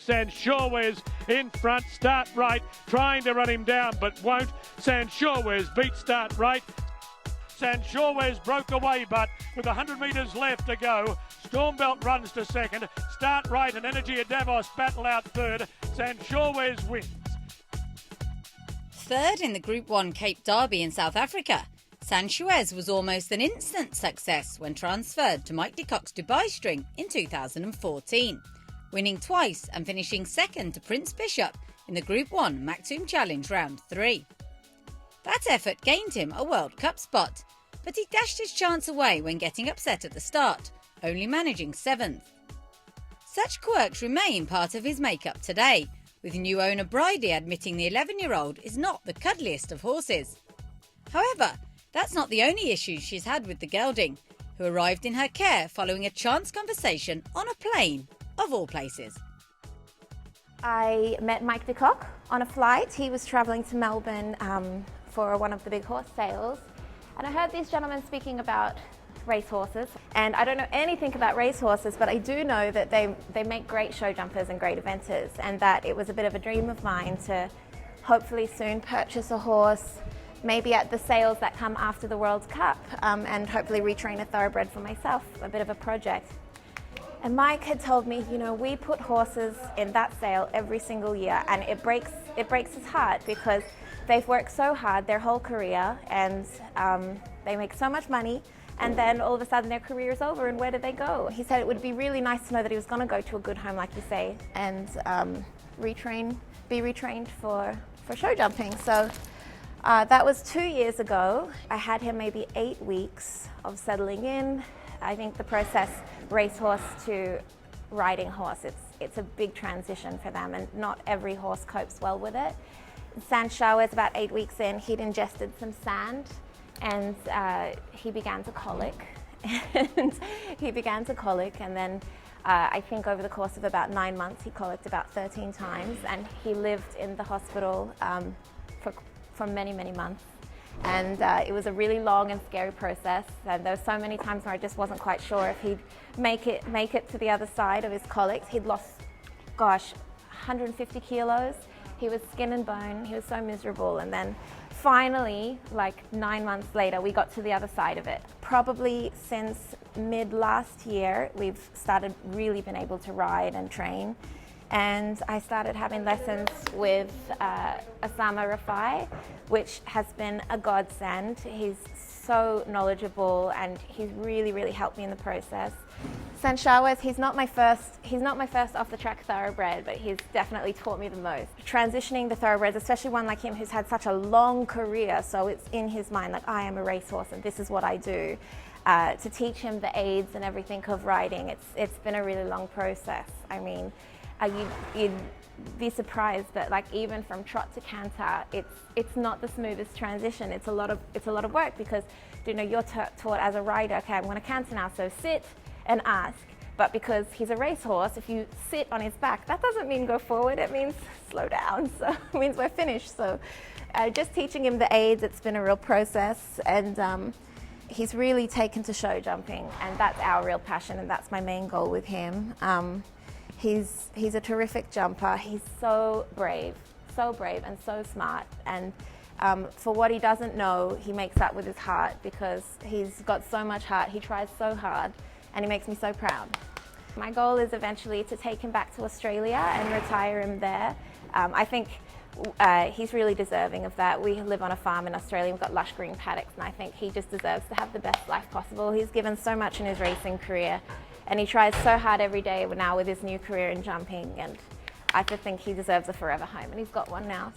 Sanshaawes in front, start right, trying to run him down but won't. Sanshaawes beat start right. Sanshaawes broke away, but with 100 metres left to go, Stormbelt runs to second. Start right and Energy of Davos battle out third. Sanshaawes wins. Third in the Group 1 Cape Derby in South Africa, Sanshaawes was almost an instant success when transferred to Mike De Kock's Dubai string in 2014, winning twice and finishing second to Prince Bishop in the Group 1 Maktoum Challenge Round 3. That effort gained him a World Cup spot, but he dashed his chance away when getting upset at the start, only managing 7th. Such quirks remain part of his makeup today, with new owner Bridie admitting the 11-year-old is not the cuddliest of horses. However, that's not the only issue she's had with the gelding, who arrived in her care following a chance conversation on a plane, of all places. I met Mike De Kock on a flight. He was travelling to Melbourne for one of the big horse sales, and I heard these gentlemen speaking about racehorses, and I don't know anything about racehorses, but I do know that they make great show jumpers and great eventers, and that it was a bit of a dream of mine to hopefully soon purchase a horse, maybe at the sales that come after the World Cup, and hopefully retrain a thoroughbred for myself, a bit of a project. And Mike had told me, you know, we put horses in that sale every single year, and it breaks his heart because they've worked so hard their whole career, and they make so much money, and then all of a sudden their career is over, and where do they go? He said it would be really nice to know that he was going to go to a good home, like you say, and be retrained for show jumping. So that was 2 years ago. I had him maybe 8 weeks of settling in. I think the process, racehorse to riding horse, it's a big transition for them, and not every horse copes well with it. Sanshaawes, about 8 weeks in, he'd ingested some sand, and he began to colic. And then I think over the course of about 9 months, he colicked about 13 times, and he lived in the hospital for many, many months. And it was a really long and scary process, and there were so many times where I just wasn't quite sure if he'd make it to the other side of his colics. He'd lost, 150 kilos. He was skin and bone. He was so miserable. And then finally, like 9 months later, we got to the other side of it. Probably since mid last year, we've really been able to ride and train. And I started having lessons with Osama Rafai, which has been a godsend. He's so knowledgeable, and he's really, really helped me in the process. Sanshaawes, he's not my first off-the-track thoroughbred, but he's definitely taught me the most. Transitioning the thoroughbreds, especially one like him who's had such a long career, so it's in his mind like, I am a racehorse and this is what I do. To teach him the aids and everything of riding, it's been a really long process. I mean, you'd be surprised, but like even from trot to canter, it's not the smoothest transition. It's a lot of work because, you know, you're taught as a rider, okay, I'm going to canter now, so sit and ask. But because he's a racehorse, if you sit on his back, that doesn't mean go forward, it means slow down, so it means we're finished. So just teaching him the aids, it's been a real process, and he's really taken to show jumping, and that's our real passion, and that's my main goal with him. He's a terrific jumper. He's so brave and so smart, and for what he doesn't know, he makes up with his heart because he's got so much heart. He tries so hard, and he makes me so proud. My goal is eventually to take him back to Australia and retire him there. I think he's really deserving of that. We live on a farm in Australia. We've got lush green paddocks, and I think he just deserves to have the best life possible. He's given so much in his racing career, and he tries so hard every day now with his new career in jumping, and I just think he deserves a forever home, and he's got one now.